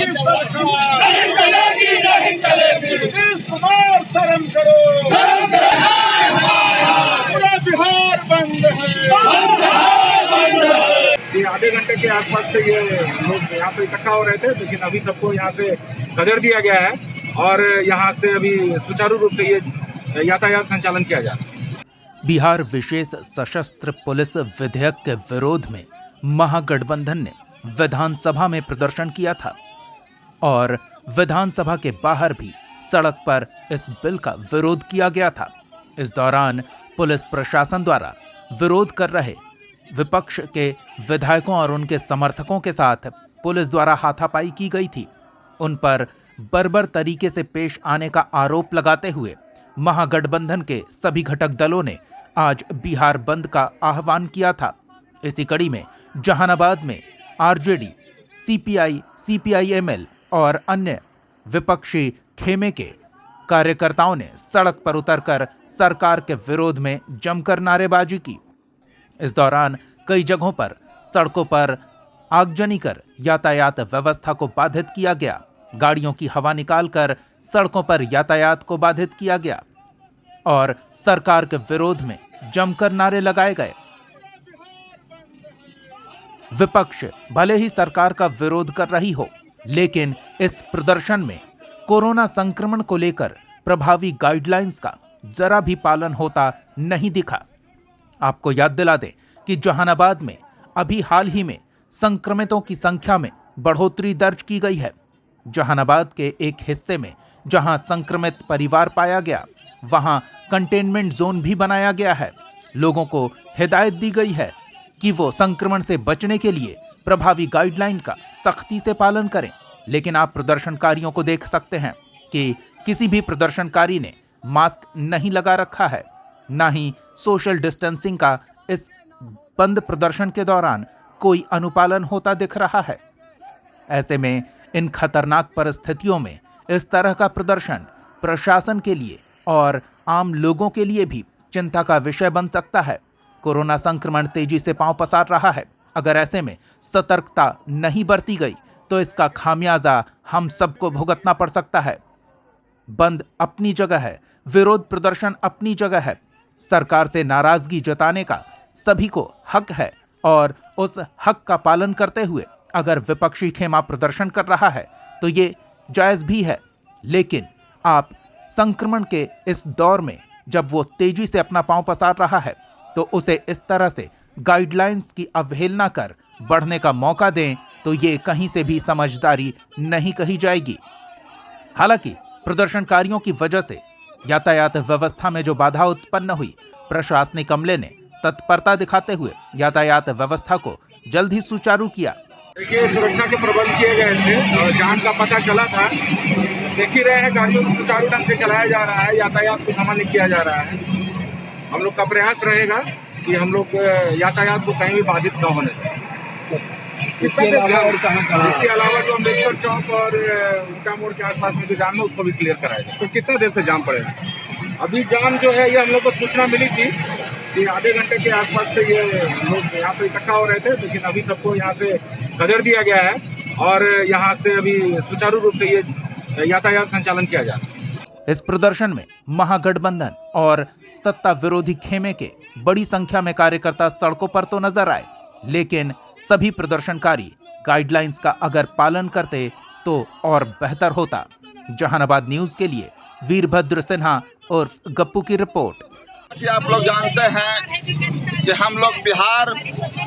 नहीं चलेगी। नीतीश कुमार शर्म करो, पूरा बिहार बंद है। ये आधे घंटे के आसपास से ये लोग यहाँ पे इकट्ठा हो रहे थे, लेकिन अभी सबको यहाँ से गदर दिया गया है और यहाँ से अभी सुचारू रूप से ये यातायात संचालन किया जा रहा है। बिहार विशेष सशस्त्र पुलिस विधेयक के विरोध में महागठबंधन ने विधानसभा में प्रदर्शन किया था और विधानसभा के बाहर भी सड़क पर इस बिल का विरोध किया गया था। इस दौरान पुलिस प्रशासन द्वारा विरोध कर रहे विपक्ष के विधायकों और उनके समर्थकों के साथ पुलिस द्वारा हाथापाई की गई थी। उन पर बर्बर तरीके से पेश आने का आरोप लगाते हुए महागठबंधन के सभी घटक दलों ने आज बिहार बंद का आह्वान किया था। इसी कड़ी में जहानाबाद में आरजेडी, सीपीआई, सीपीआईएमएल और अन्य विपक्षी खेमे के कार्यकर्ताओं ने सड़क पर उतरकर सरकार के विरोध में जमकर नारेबाजी की। इस दौरान कई जगहों पर सड़कों पर आगजनी कर यातायात व्यवस्था को बाधित किया गया। गाड़ियों की हवा निकालकर सड़कों पर यातायात को बाधित किया गया और सरकार के विरोध में जमकर नारे लगाए गए। विपक्ष भले ही सरकार का विरोध कर रही हो, लेकिन इस प्रदर्शन में कोरोना संक्रमण को लेकर प्रभावी गाइडलाइंस का जरा भी पालन होता नहीं दिखा। आपको याद दिला दें कि जहानाबाद में अभी हाल ही में संक्रमितों की संख्या में बढ़ोतरी दर्ज की गई है। जहानाबाद के एक हिस्से में जहां संक्रमित परिवार पाया गया, वहां कंटेनमेंट जोन भी बनाया गया है। लोगों को हिदायत दी गई है कि वो संक्रमण से बचने के लिए प्रभावी गाइडलाइन का सख्ती से पालन करें। लेकिन आप प्रदर्शनकारियों को देख सकते हैं कि किसी भी प्रदर्शनकारी ने मास्क नहीं लगा रखा है, ना ही सोशल डिस्टेंसिंग का इस बंद प्रदर्शन के दौरान कोई अनुपालन होता दिख रहा है। ऐसे में इन खतरनाक परिस्थितियों में इस तरह का प्रदर्शन प्रशासन के लिए और आम लोगों के लिए भी चिंता का विषय बन सकता है। कोरोना संक्रमण तेजी से पांव पसार रहा है। अगर ऐसे में सतर्कता नहीं बरती गई तो इसका खामियाजा हम सबको भुगतना पड़ सकता है। बंद अपनी जगह है, विरोध प्रदर्शन अपनी जगह है। सरकार से नाराजगी जताने का सभी को हक है और उस हक का पालन करते हुए अगर विपक्षी खेमा प्रदर्शन कर रहा है तो ये जायज भी है। लेकिन आप संक्रमण के इस दौर में जब वो तेजी से अपना पांव पसार रहा है तो उसे इस तरह से गाइडलाइंस की अवहेलना कर बढ़ने का मौका दें तो ये कहीं से भी समझदारी नहीं कही जाएगी। हालांकि प्रदर्शनकारियों की वजह से यातायात व्यवस्था में जो बाधा उत्पन्न हुई, प्रशासनिक अमले ने तत्परता दिखाते हुए यातायात व्यवस्था को जल्द ही सुचारू किया। देखिए, सुरक्षा के प्रबंध किए गए थे और जान का पता चला था। देख ही रहे हैं, गाड़ियों को सुचारू ढंग से चलाया जा रहा है, यातायात को सामान्य किया जा रहा है। हम लोग का प्रयास रहेगा कि हम लोग यातायात को कहीं भी बाधित न होने दें। इसके अलावा जो अम्बेडकर चौक और उनका मोड़ के आसपास में जो जाम है उसको भी क्लियर कराया जाए। तो कितना देर से जाम पड़ेगा? अभी जाम जो है ये हम लोग को सूचना मिली थी कि आधे घंटे के आसपास से ये लोग यहाँ पे इकट्ठा हो रहे थे, लेकिन अभी सबको यहाँ से गदर दिया गया है और यहाँ से अभी सुचारू रूप से ये यातायात संचालन किया जा रहा है। इस प्रदर्शन में महागठबंधन और सत्ता विरोधी खेमे के बड़ी संख्या में कार्यकर्ता सड़कों पर तो नजर आए, लेकिन सभी प्रदर्शनकारी गाइडलाइंस का अगर पालन करते तो और बेहतर होता। जहानाबाद न्यूज के लिए वीरभद्र सिन्हा और गप्पू की रिपोर्ट। कि आप लोग जानते हैं कि हम लोग बिहार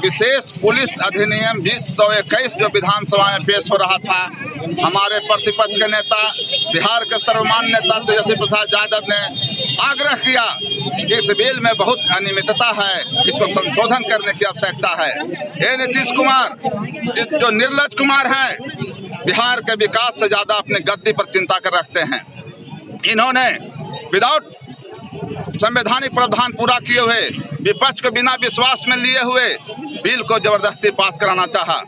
विशेष पुलिस अधिनियम 2021 जो विधानसभा में पेश हो रहा था, हमारे प्रतिपक्ष के नेता, बिहार के सर्वमान्य नेता तेजस्वी प्रसाद यादव ने आग्रह किया कि इस बिल में बहुत अनियमितता है, इसको संशोधन करने की आवश्यकता है। ये नीतीश कुमार जो निर्लज कुमार हैं, बिहार के विकास से ज्यादा अपने गद्दी पर चिंता कर रखते हैं। इन्होंने विदाउट संवैधानिक प्रावधान पूरा किए हुए, विपक्ष को बिना विश्वास में लिए हुए बिल को जबरदस्ती पास कराना चाहा।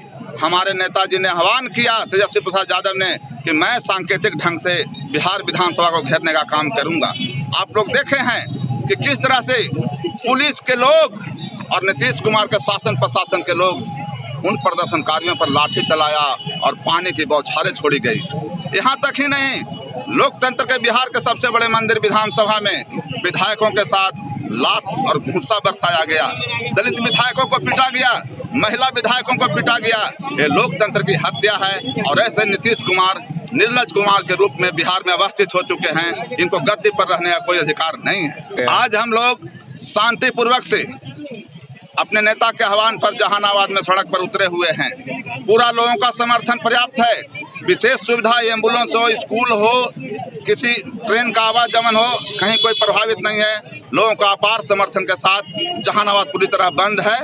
हमारे नेताजी ने आह्वान किया तेजस्वी प्रसाद यादव ने कि मैं सांकेतिक ढंग से बिहार विधानसभा को घेरने का काम करूंगा। आप लोग देखे हैं कि किस तरह से पुलिस के लोग और नीतीश कुमार के शासन प्रशासन के लोग उन प्रदर्शनकारियों पर लाठी चलाया और पानी की बौछारें छोड़ी गई। यहाँ तक ही नहीं, लोकतंत्र के बिहार के सबसे बड़े मंदिर विधानसभा में विधायकों के साथ लात और घूंसा बरसाया गया, दलित विधायकों को पीटा गया, महिला विधायकों को पीटा गया। ये लोकतंत्र की हत्या है और ऐसे नीतीश कुमार निर्लज कुमार के रूप में बिहार में अवस्थित हो चुके हैं। इनको गद्दी पर रहने का कोई अधिकार नहीं है। आज हम लोग शांतिपूर्वक से अपने नेता के आह्वान पर जहानाबाद में सड़क पर उतरे हुए हैं। पूरा लोगों का समर्थन पर्याप्त है। विशेष सुविधा एम्बुलेंस हो, स्कूल हो, किसी ट्रेन का आवागमन हो, कहीं कोई प्रभावित नहीं है। लोगों का अपार समर्थन के साथ जहानाबाद पूरी तरह बंद है।